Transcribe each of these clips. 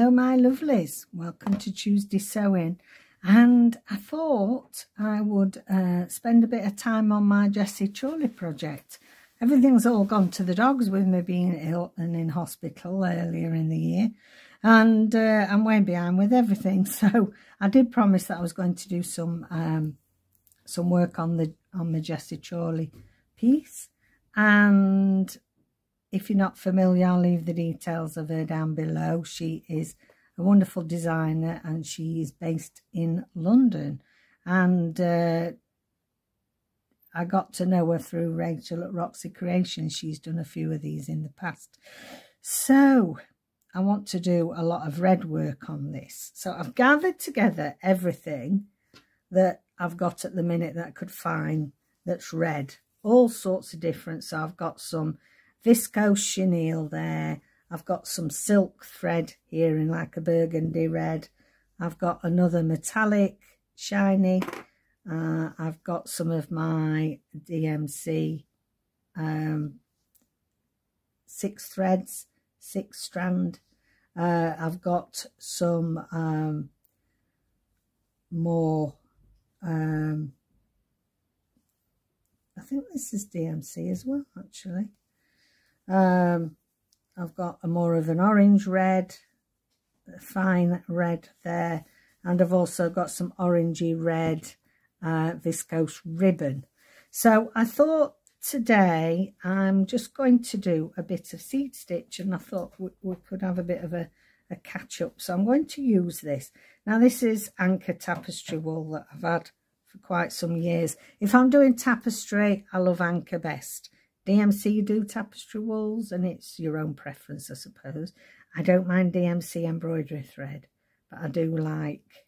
Hello my lovelies, welcome to Tuesday Sewing, and I thought I would spend a bit of time on my Jessie Chorley project. Everything's all gone to the dogs with me being ill and in hospital earlier in the year, and I'm way behind with everything. So I did promise that I was going to do some work on the Jessie Chorley piece, and if you're not familiar, I'll leave the details of her down below. She is a wonderful designer and she is based in London. And I got to know her through Rachel at Roxy Creations. She's done a few of these in the past. So I want to do a lot of red work on this. So I've gathered together everything that I've got at the minute that I could find that's red. All sorts of different. So I've got some viscose chenille there. I've got some silk thread here in like a burgundy red. I've got another metallic shiny. I've got some of my DMC 6 threads, 6 strand. I've got some more, I think this is DMC as well actually. I've got a more of an orange red, a fine red there, and I've also got some orangey red viscose ribbon. So I thought today I'm just going to do a bit of seed stitch, and I thought we could have a bit of a catch up. So I'm going to use this. Now this is Anchor tapestry wool that I've had for quite some years. If I'm doing tapestry, I love Anchor best. DMC do tapestry wools, and it's your own preference, I suppose. I don't mind DMC embroidery thread, but I do like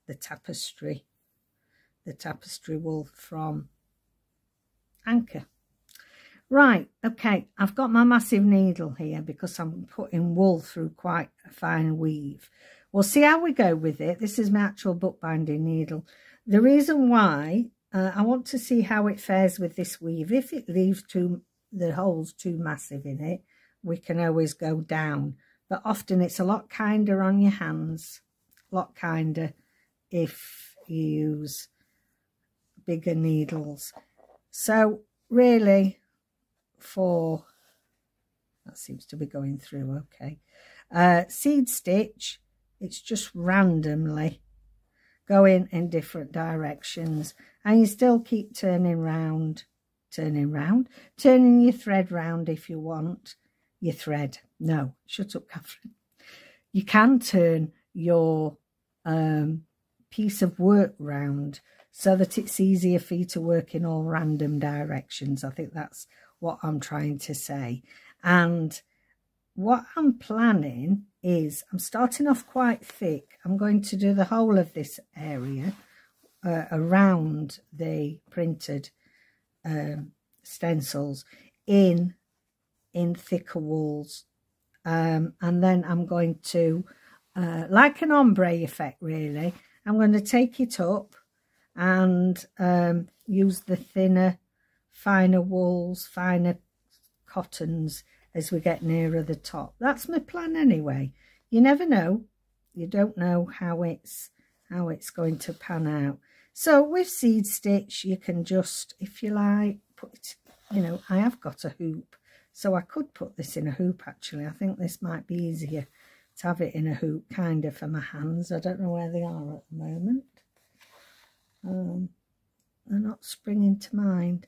the tapestry wool from Anchor. Right, okay, I've got my massive needle here because I'm putting wool through quite a fine weave. We'll see how we go with it. This is my actual bookbinding needle. The reason why I want to see how it fares with this weave. If it leaves the holes too massive in it, we can always go down. But often it's a lot kinder on your hands, a lot kinder if you use bigger needles. So really, that seems to be going through okay. Seed stitch, it's just randomly going in different directions, and you still keep turning your thread round if you want your thread. No, shut up, Catherine. You can turn your piece of work round so that it's easier for you to work in all random directions. I think that's what I'm trying to say. And what I'm planning is I'm starting off quite thick. I'm going to do the whole of this area around the printed stencils in thicker wools, and then I'm going to like an ombre effect really, I'm going to take it up and use the thinner, finer wools, finer cottons as we get nearer the top. That's my plan anyway. You never know. You don't know how it's going to pan out. So with seed stitch, you can just, if you like, put it, you know, I have got a hoop, so I could put this in a hoop actually. I think this might be easier to have it in a hoop kind of for my hands. I don't know where they are at the moment. They're not springing to mind.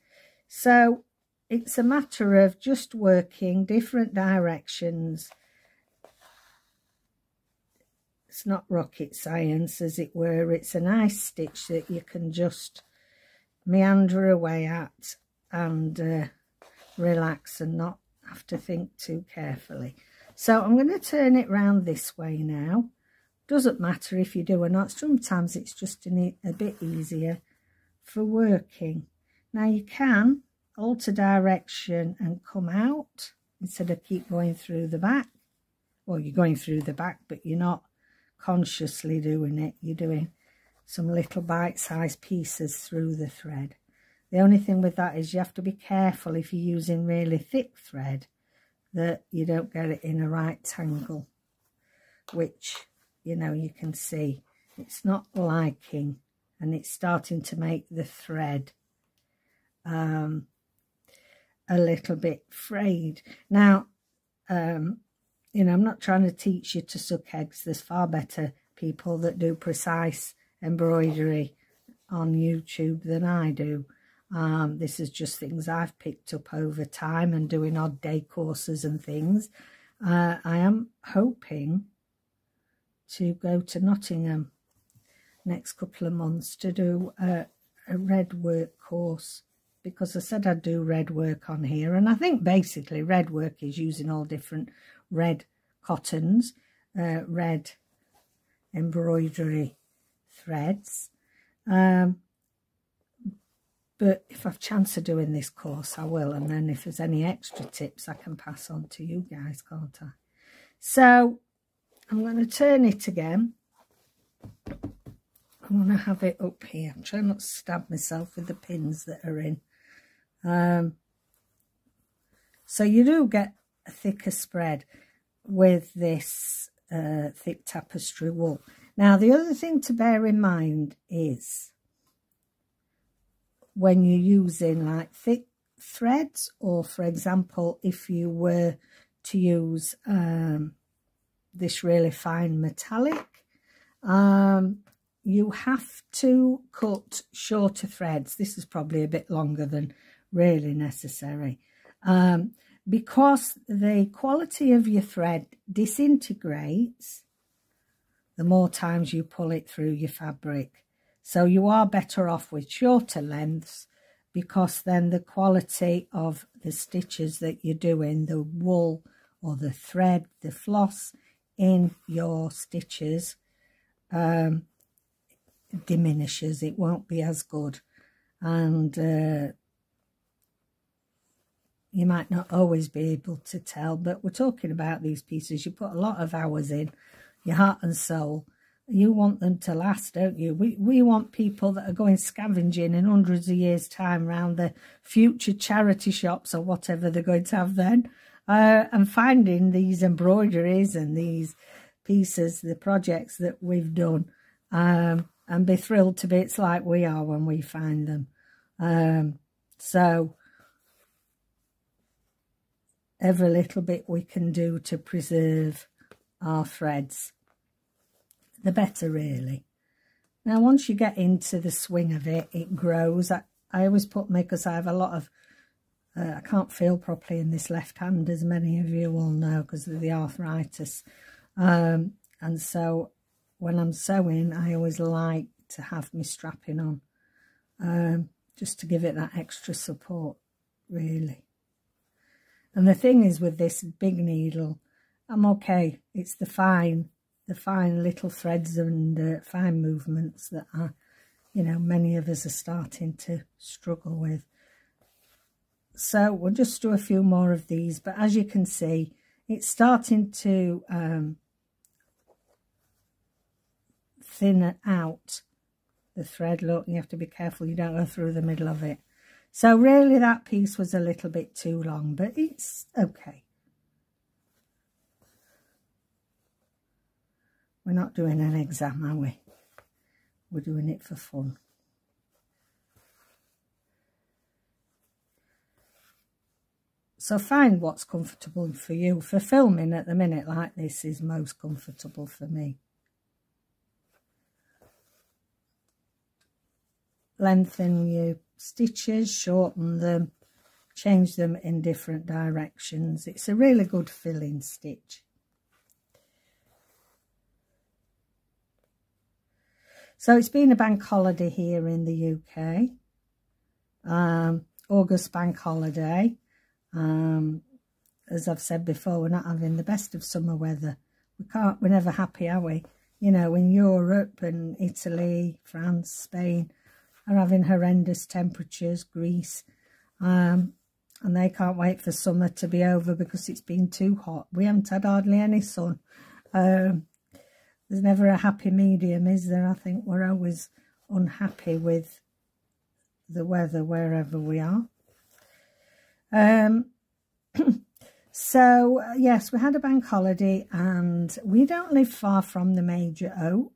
So it's a matter of just working different directions. It's not rocket science, as it were. It's a nice stitch that you can just meander away at and relax and not have to think too carefully. So I'm going to turn it round this way now. Doesn't matter if you do or not. Sometimes it's just a bit easier for working. Now you can alter direction and come out instead of keep going through the back. Well, you're going through the back, but you're not consciously doing it. You're doing some little bite-sized pieces through the thread. The only thing with that is you have to be careful if you're using really thick thread that you don't get it in a right tangle. which, you know, you can see it's not liking, and it's starting to make the thread a little bit frayed. Now, you know, I'm not trying to teach you to suck eggs. There's far better people that do precise embroidery on YouTube than I do. This is just things I've picked up over time and doing odd day courses and things. I am hoping to go to Nottingham next couple of months to do a red work course, because I said I'd do red work on here, and I think basically red work is using all different red cottons, red embroidery threads. But if I've chance of doing this course, I will, and then if there's any extra tips I can pass on to you guys, can't I? So I'm going to turn it again. I want to have it up here. I'm trying not to stab myself with the pins that are in. So you do get a thicker spread with this thick tapestry wool. Now, the other thing to bear in mind is when you're using like thick threads, or for example, if you were to use this really fine metallic, you have to cut shorter threads. This is probably a bit longer than really necessary, because the quality of your thread disintegrates the more times you pull it through your fabric. So you are better off with shorter lengths, because then the quality of the stitches that you're doing, the wool or the thread, the floss in your stitches, diminishes. It won't be as good, and you might not always be able to tell, but we're talking about these pieces. You put a lot of hours in, your heart and soul. You want them to last, don't you? We want people that are going scavenging in hundreds of years' time around the future charity shops or whatever they're going to have then, and finding these embroideries and these pieces, the projects that we've done, and be thrilled to bits like we are when we find them. So every little bit we can do to preserve our threads, the better, really. Now, once you get into the swing of it, it grows. I always put me, because I have a lot of, I can't feel properly in this left hand, as many of you will know, because of the arthritis. And so when I'm sewing, I always like to have my strapping on, just to give it that extra support, really. And the thing is, with this big needle, I'm okay. It's the fine little threads and fine movements that are, you know, many of us are starting to struggle with. So we'll just do a few more of these, but as you can see, it's starting to thin out the thread. Look, you have to be careful you don't go through the middle of it. So really that piece was a little bit too long, but it's okay. We're not doing an exam, are we? We're doing it for fun. So find what's comfortable for you. For filming at the minute like this is most comfortable for me. Lengthen your stitches, shorten them, change them in different directions. It's a really good filling stitch. So it's been a bank holiday here in the UK, August bank holiday. As I've said before, we're not having the best of summer weather. We're never happy, are we? You know, in Europe and Italy, France, Spain are having horrendous temperatures, Greece, and they can't wait for summer to be over because it's been too hot. We haven't had hardly any sun. There's never a happy medium, is there? I think we're always unhappy with the weather wherever we are. So So, yes, we had a bank holiday, and we don't live far from the major oak,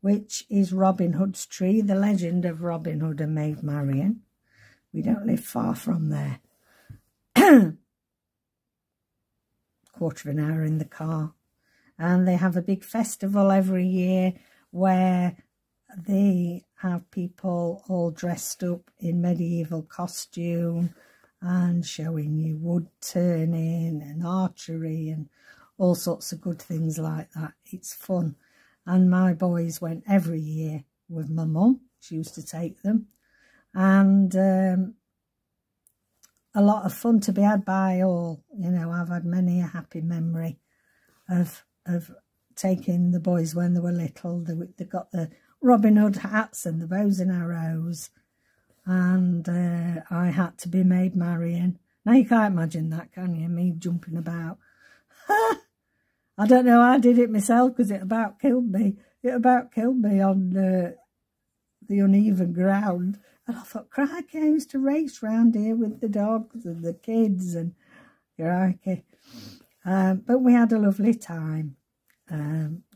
which is Robin Hood's tree, the legend of Robin Hood and Maid Marian. We don't live far from there. Quarter of an hour in the car. And they have a big festival every year where they have people all dressed up in medieval costume and showing you wood turning and archery and all sorts of good things like that. It's fun. And my boys went every year with my mum. She used to take them. And a lot of fun to be had by all. You know, I've had many a happy memory of taking the boys when they were little. They got the Robin Hood hats and the bows and arrows, and I had to be Maid Marian. Now you can't imagine that, can you? Me jumping about. I don't know how I did it myself, because it about killed me. It about killed me on the uneven ground. And I thought, crikey, I used to race round here with the dogs and the kids, and crikey. But we had a lovely time.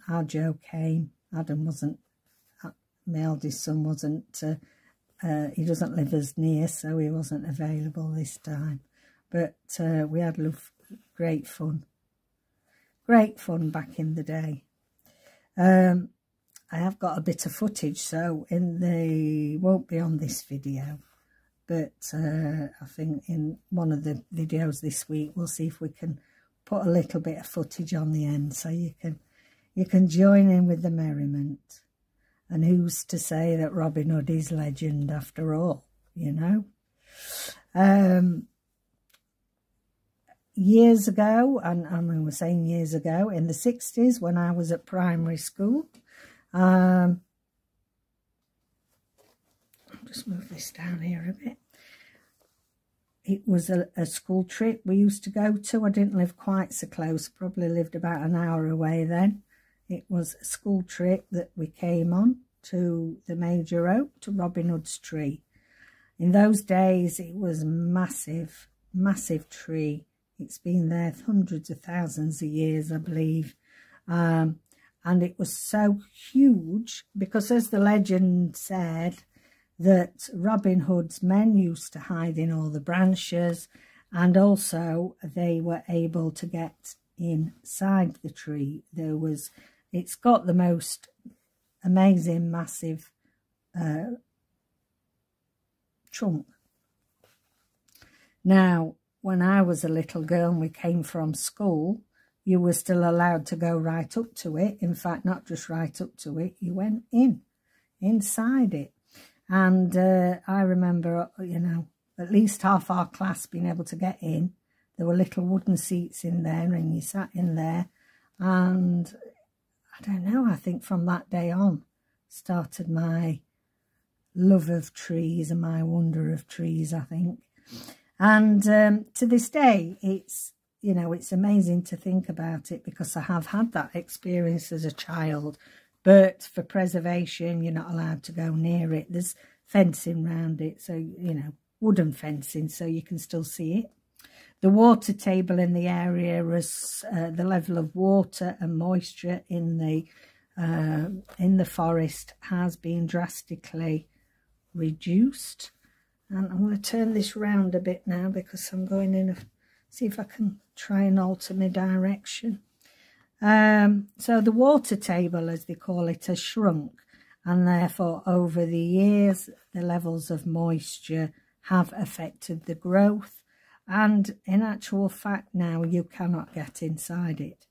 Our Joe came. Adam wasn't, my eldest son wasn't, he doesn't live as near, so he wasn't available this time. But we had great fun. Great fun back in the day. I have got a bit of footage, so won't be on this video, but I think in one of the videos this week we'll see if we can put a little bit of footage on the end, so you can join in with the merriment. And who's to say that Robin Hood is legend after all, you know? Years ago, and I mean we're saying years ago, in the 60s when I was at primary school, I'll just move this down here a bit. It was a school trip we used to go to. I didn't live quite so close, probably lived about an hour away then. It was a school trip that we came on to the major oak, to Robin Hood's tree. In those days it was a massive, massive tree. It's been there hundreds of thousands of years, I believe. And it was so huge because, as the legend said, that Robin Hood's men used to hide in all the branches, and also they were able to get inside the tree. It's got the most amazing, massive trunk. Now, when I was a little girl and we came from school, you were still allowed to go right up to it. In fact, not just right up to it, you went inside it. And I remember, you know, at least half our class being able to get in. There were little wooden seats in there, and you sat in there. And I don't know, I think from that day on started my love of trees and my wonder of trees, I think. And to this day, it's, you know, it's amazing to think about it, because I have had that experience as a child. But for preservation, you're not allowed to go near it. There's fencing around it, so, you know, wooden fencing, so you can still see it. The water table in the area was the level of water and moisture in the forest has been drastically reduced. And I'm going to turn this round a bit now, because I'm going in see if I can try and alter my direction. So the water table, as they call it, has shrunk, and therefore over the years the levels of moisture have affected the growth, and in actual fact now you cannot get inside it.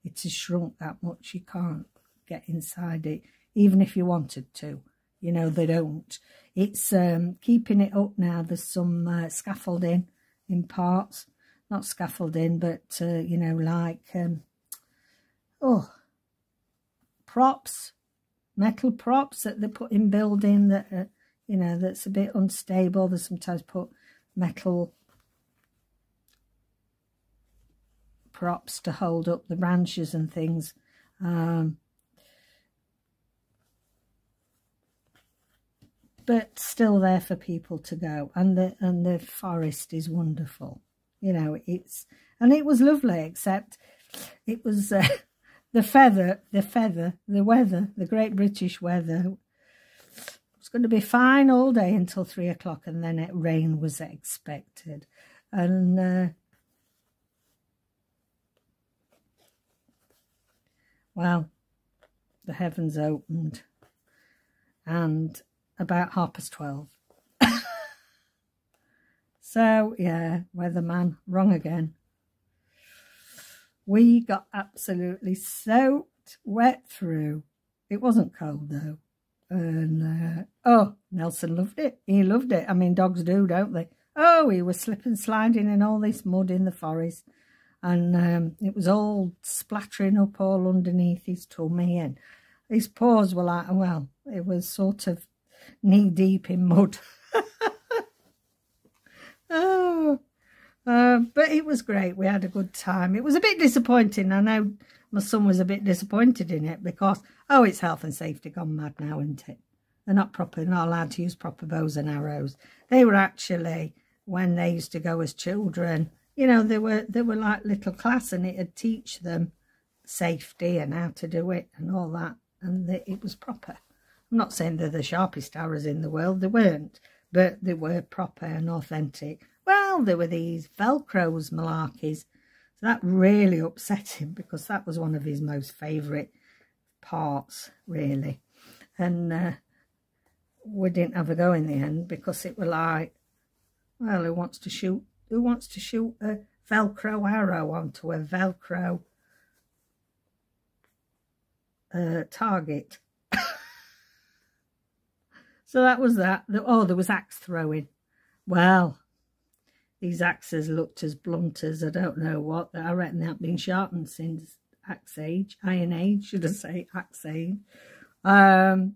It has shrunk that much. You can't get inside it, even if you wanted to. You know, they don't. It's keeping it up now. There's some scaffolding in parts. Not scaffolding, but, you know, like, props, metal props that they put in building that, you know, that's a bit unstable. They sometimes put metal props to hold up the branches and things. But still there for people to go, and the forest is wonderful. You know, and it was lovely, except it was the weather, the Great British weather. It was going to be fine all day until 3 o'clock, and then rain was expected. And well, the heavens opened, and about 12:30. So, yeah, weatherman, wrong again. We got absolutely soaked wet through. It wasn't cold, though. And, oh, Nelson loved it. He loved it. I mean, dogs do, don't they? Oh, he was slipping, sliding in all this mud in the forest. And it was all splattering up all underneath his tummy. And his paws were like, well, it was sort of knee-deep in mud. Oh, but it was great. We had a good time. It was a bit disappointing. I know my son was a bit disappointed in it because, oh, it's health and safety gone mad now, isn't it? They're not allowed to use proper bows and arrows. They were actually, when they used to go as children, you know, they were like little class, and it'd teach them safety and how to do it and all that. And it was proper. I'm not saying they're the sharpest arrows in the world. They weren't. But they were proper and authentic. Well, there were these Velcros malarkeys. So that really upset him because that was one of his most favourite parts, really. And we didn't have a go in the end because it were like, well, who wants to shoot a Velcro arrow onto a Velcro target? So that was that. Oh, there was axe throwing. Well, these axes looked as blunt as I don't know what. I reckon they haven't been sharpened since Axe Age. Iron Age, should I say, Axe Age. But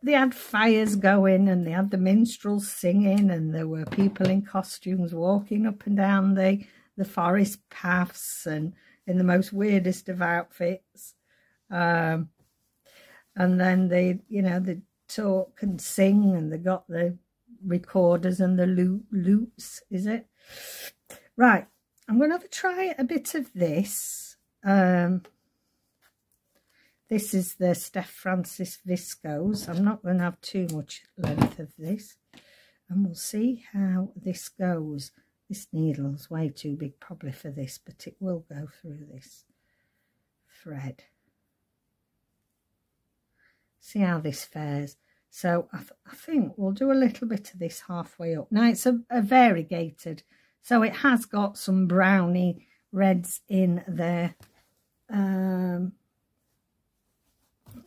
they had fires going, and they had the minstrels singing, and there were people in costumes walking up and down the forest paths and in the most weirdest of outfits. And then they talk and sing, and they got the recorders and the loops, is it? Right, I'm going to have a try a bit of this. This is the Steph Francis Viscose. I'm not going to have too much length of this, and we'll see how this goes. This needle's way too big probably for this, but it will go through this thread. See how this fares. So I think we'll do a little bit of this halfway up. Now it's a variegated, so it has got some browny reds in there.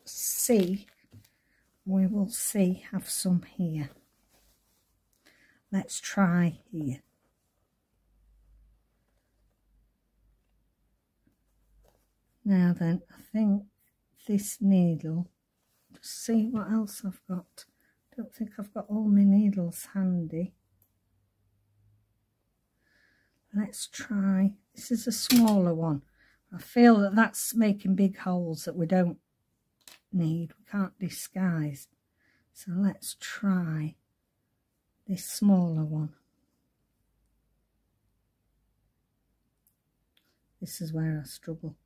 See, we will see, have some here. Let's try here. Now then, I think this needle, just see what else I've got. Don't think I've got all my needles handy. Let's try, this is a smaller one. I feel that that's making big holes that we don't need, we can't disguise. So let's try this smaller one. This is where I struggle.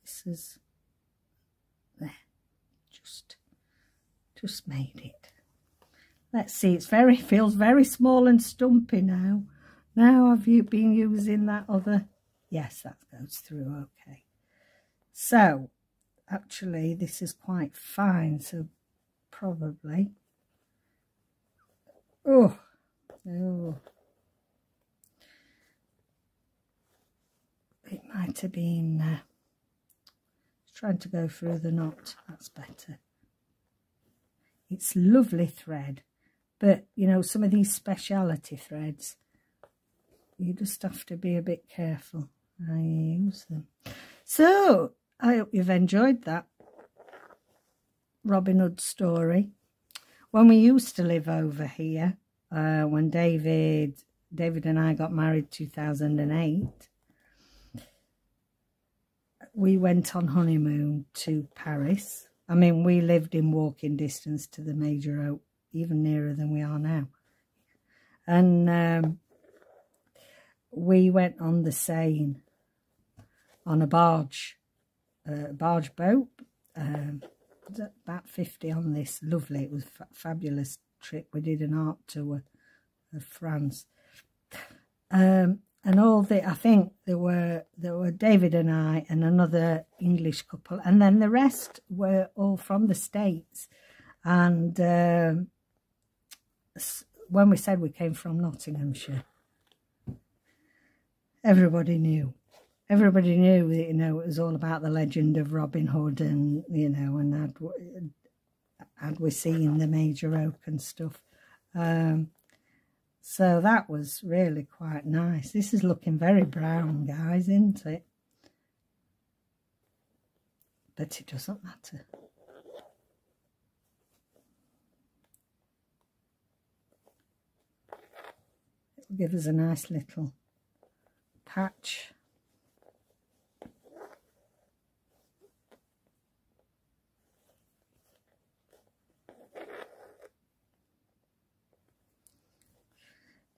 This is there, just made it. Let's see, it's feels very small and stumpy now. Now have you been using that other? Yes, that goes through okay. So actually this is quite fine, so probably oh it might have been trying to go through the knot. That's better. It's lovely thread, but you know, some of these speciality threads you just have to be a bit careful how you use them. So I hope you've enjoyed that Robin Hood story. When we used to live over here, when David and I got married 2008, we went on honeymoon to Paris. I mean, we lived in walking distance to the major even nearer than we are now. And we went on the Seine on a barge boat. About 50 on this. Lovely. It was a fabulous trip. We did an art tour of France. And I think there were David and I and another English couple, and then the rest were all from the States. And when we said we came from Nottinghamshire, everybody knew. Everybody knew, you know, it was all about the legend of Robin Hood, and, you know, and had we seen the Major Oak and stuff. So that was really quite nice. This is looking very brown, guys, isn't it? But it doesn't matter. It'll give us a nice little patch.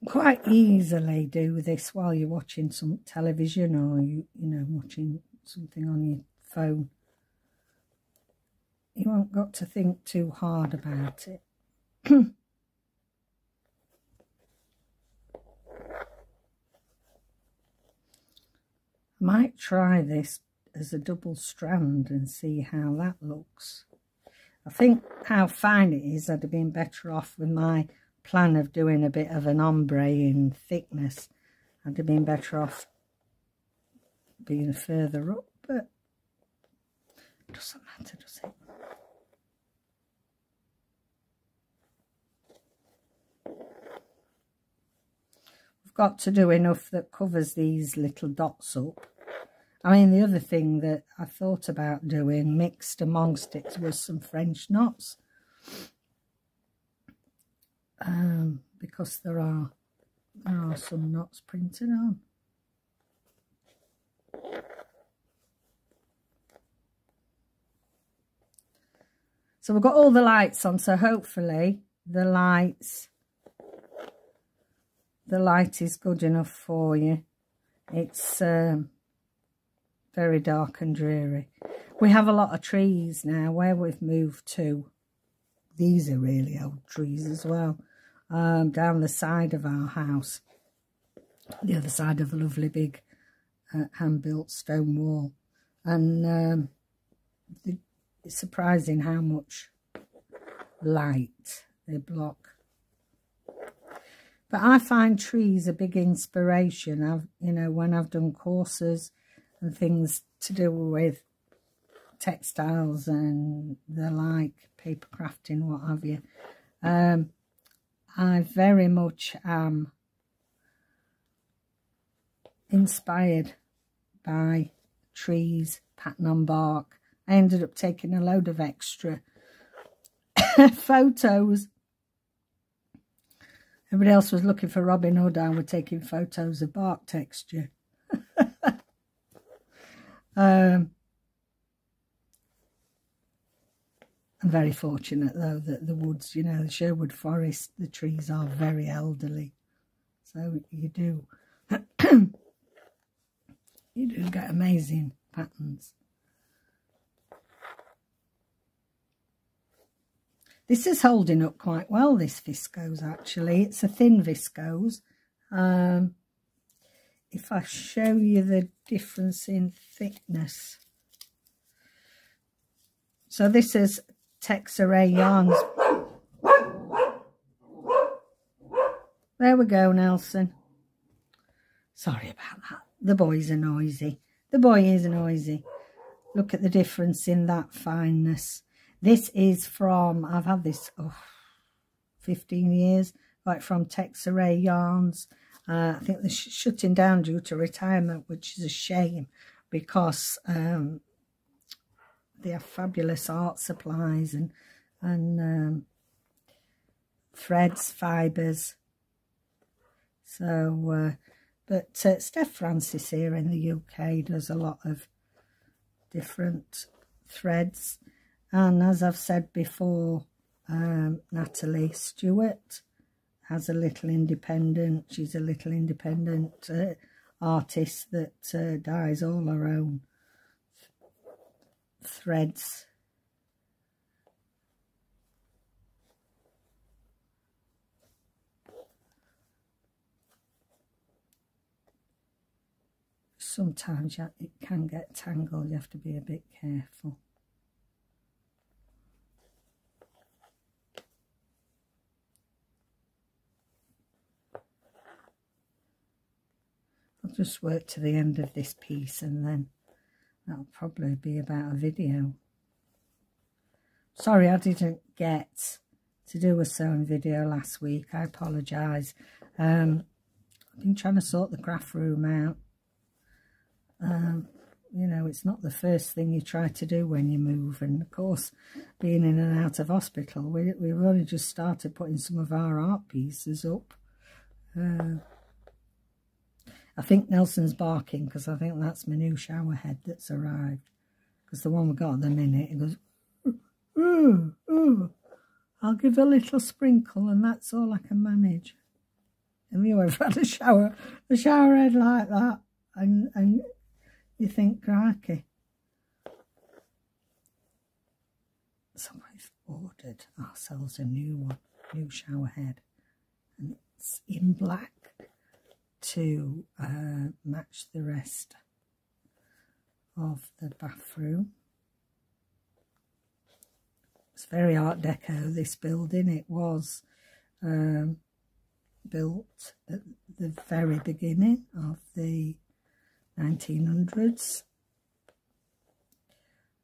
Quite easily do this while you're watching some television, or you know, watching something on your phone. You haven't got to think too hard about it. I might try this as a double strand and see how that looks. I think how fine it is, I'd have been better off with my plan of doing a bit of an ombre in thickness. I'd have been better off being further up, but it doesn't matter, does it? We've got to do enough that covers these little dots up. I mean, the other thing that I thought about doing mixed amongst it was some French knots. Because there are some knots printed on. So we've got all the lights on, so hopefully the light is good enough for you. It's very dark and dreary. We have a lot of trees now where we've moved to. These are really old trees as well. Down the side of our house, the other side of a lovely big hand-built stone wall, and it's surprising how much light they block. But I find trees a big inspiration. You know, when I've done courses and things to do with textiles and the like, paper crafting, what have you, I very much am inspired by trees, pattern on bark. I ended up taking a load of extra photos. Everybody else was looking for Robin Hood, I was taking photos of bark texture. I'm very fortunate, though, that the woods, you know, the Sherwood Forest, the trees are very elderly. So you do, you do get amazing patterns. This is holding up quite well, this viscose, actually. It's a thin viscose. If I show you the difference in thickness. So this is Texarray yarns. There we go, Nelson. Sorry about that. The boys are noisy. The boy is noisy. Look at the difference in that fineness. This is from, I've had this 15 years, like from Texarray Yarns. I think they're shutting down due to retirement, which is a shame, because they have fabulous art supplies and threads, fibres. So, but Steph Francis here in the UK does a lot of different threads. And as I've said before, Natalie Stewart has a little independent. She's a little independent artist that dyes all her own threads. Sometimes it can get tangled, you have to be a bit careful. I'll just work to the end of this piece and then that'll probably be about a video. Sorry I didn't get to do a sewing video last week, I apologise. I've been trying to sort the craft room out. You know, it's not the first thing you try to do when you move, and of course being in and out of hospital, we've only just started putting some of our art pieces up. I think Nelson's barking because I think that's my new shower head that's arrived, because the one we got at the minute, it goes, ooh, ooh, I'll give a little sprinkle and that's all I can manage. Have you ever had a shower head like that and you think, crikey. So we've ordered ourselves a new one, new shower head, and it's in black to match the rest of the bathroom. It's very Art Deco, this building. It was built at the very beginning of the 1900s,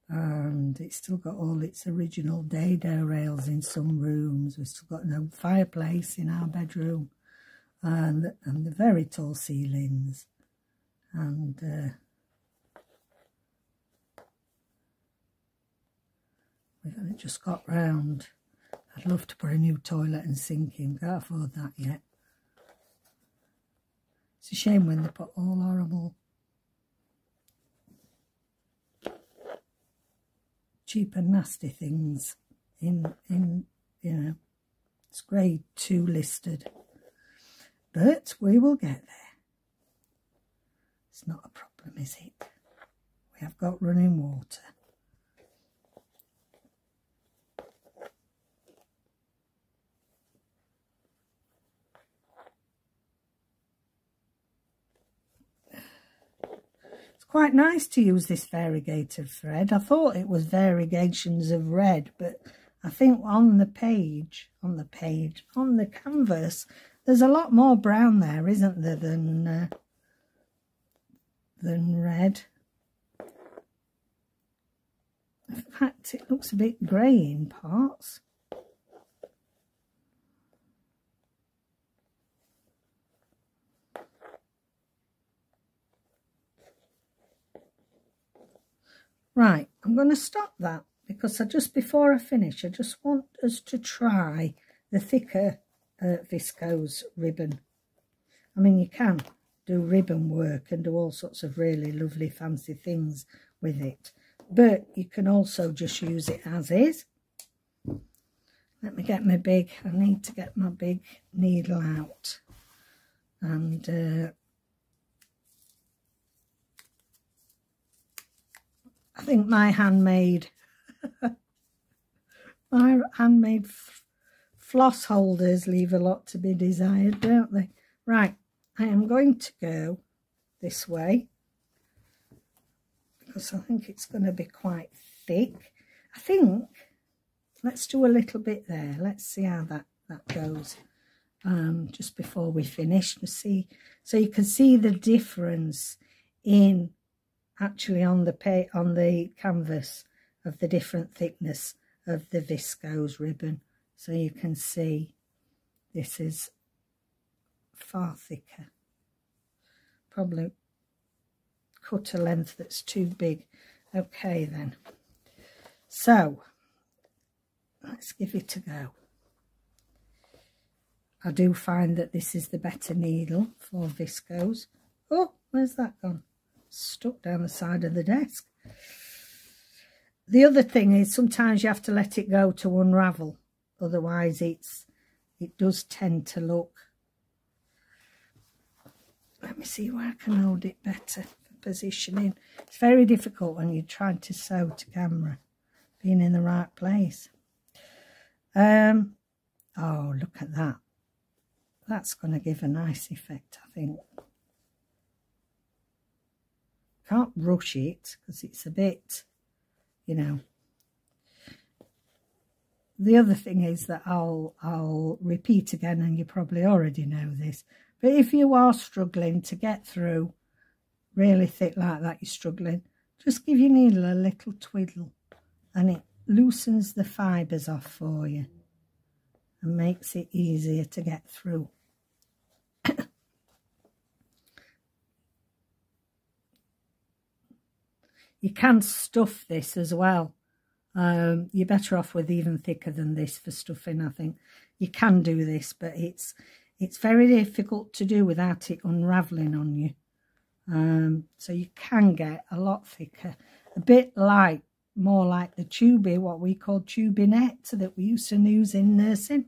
and it's still got all its original dado rails in some rooms. We've still got no fireplace in our bedroom, and the very tall ceilings, and we've only just got round. I'd love to put a new toilet and sink in, can't afford that yet. It's a shame when they put all horrible cheap and nasty things in you know, it's grade 2 listed, but we will get there. It's not a problem, is it? We have got running water. Quite nice to use this variegated thread. I thought it was variegations of red, but I think on the canvas, there's a lot more brown there, isn't there, than red. In fact, it looks a bit grey in parts. Right, I'm going to stop that because before I finish, I just want us to try the thicker viscose ribbon. I mean, you can do ribbon work and do all sorts of really lovely fancy things with it, but you can also just use it as is. Let me get I need to get my big needle out, and I think my handmade floss holders leave a lot to be desired, don't they? Right, I am going to go this way because I think it's going to be quite thick. I think let's do a little bit there. Let's see how that goes just before we finish, to see, so you can see the difference in actually on the canvas of the different thickness of the viscose ribbon. So you can see this is far thicker. Probably cut a length that's too big. Okay then, so let's give it a go. I do find that this is the better needle for viscose. Oh, where's that gone? Stuck down the side of the desk. The other thing is sometimes you have to let it go to unravel. otherwise it does tend to look. Let me see where I can hold it better for positioning. It's very difficult when you're trying to sew to camera, being in the right place. Oh, look at that. That's going to give a nice effect, I think. Can't rush it because it's a bit, you know. The other thing is that I'll repeat again, and you probably already know this, but if you are struggling to get through really thick like that, you're struggling, just give your needle a little twiddle and it loosens the fibres off for you and makes it easier to get through. You can stuff this as well. You're better off with even thicker than this for stuffing, I think. You can do this, but it's very difficult to do without it unravelling on you. So you can get a lot thicker. A bit like, more like the tubey, what we call tubey net that we used to use in nursing.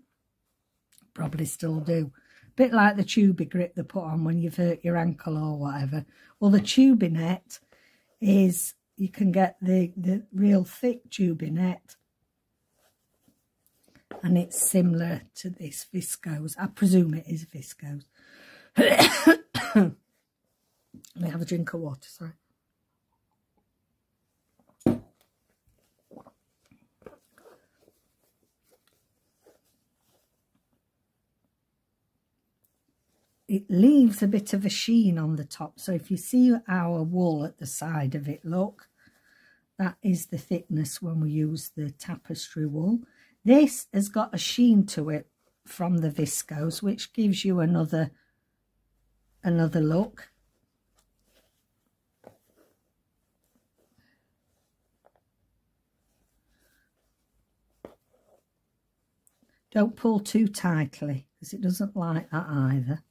Probably still do. A bit like the tubey grip they put on when you've hurt your ankle or whatever. Well, the tubey net is... You can get the real thick tubey net, and it's similar to this viscose. I presume it is viscose. Let me have a drink of water, sorry. It leaves a bit of a sheen on the top. So if you see our wool at the side of it, look, that is the thickness when we use the tapestry wool. This has got a sheen to it from the viscose, which gives you another look. Don't pull too tightly because it doesn't like that either.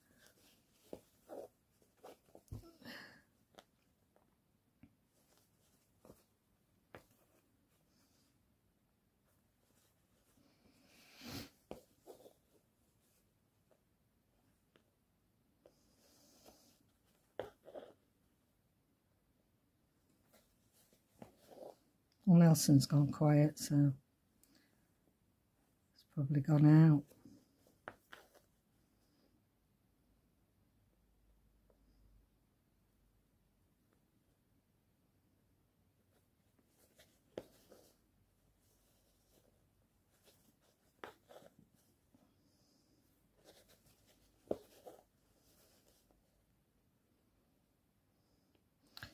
Well, Nelson's gone quiet, so it's probably gone out.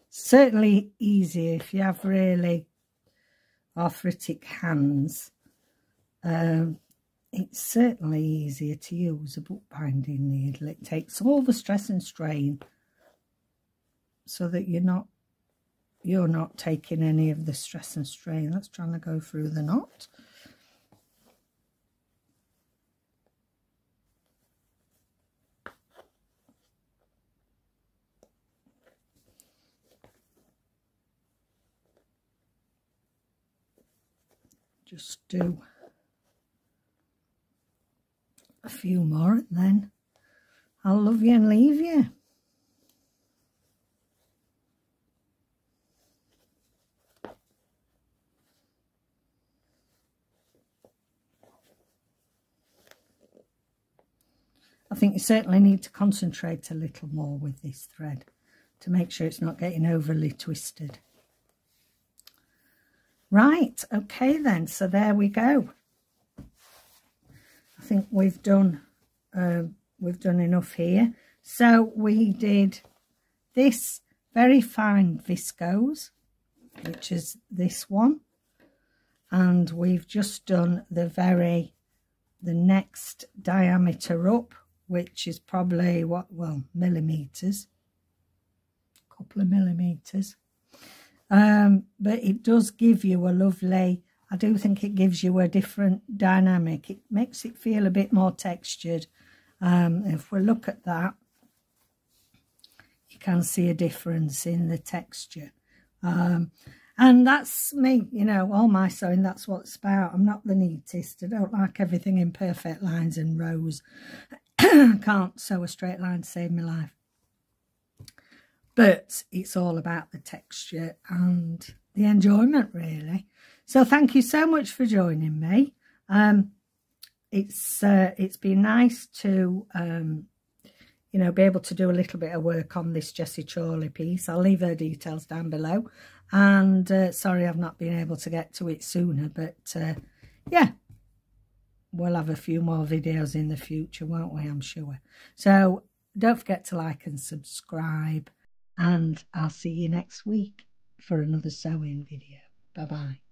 Certainly easier if you have really arthritic hands. It's certainly easier to use a bookbinding needle. It takes all the stress and strain so that you're not taking any of the stress and strain. That's trying to go through the knot. Just do a few more and then I'll love you and leave you. I think you certainly need to concentrate a little more with this thread to make sure it's not getting overly twisted. Right, okay then, so there we go. I think we've done enough here. So we did this very fine viscose, which is this one, and we've just done the next diameter up, which is probably millimeters, a couple of millimeters. But it does give you a lovely, I do think it gives you a different dynamic. It makes it feel a bit more textured. If we look at that, you can see a difference in the texture. And And that's me, you know, all my sewing, that's what it's about. I'm not the neatest. I don't like everything in perfect lines and rows. Can't sew a straight line to save my life. But it's all about the texture and the enjoyment, really. So thank you so much for joining me. It's been nice to, you know, be able to do a little bit of work on this Jessie Chorley piece. I'll leave her details down below. And sorry I've not been able to get to it sooner, but yeah, we'll have a few more videos in the future, won't we? I'm sure. So don't forget to like and subscribe, and I'll see you next week for another sewing video. Bye-bye.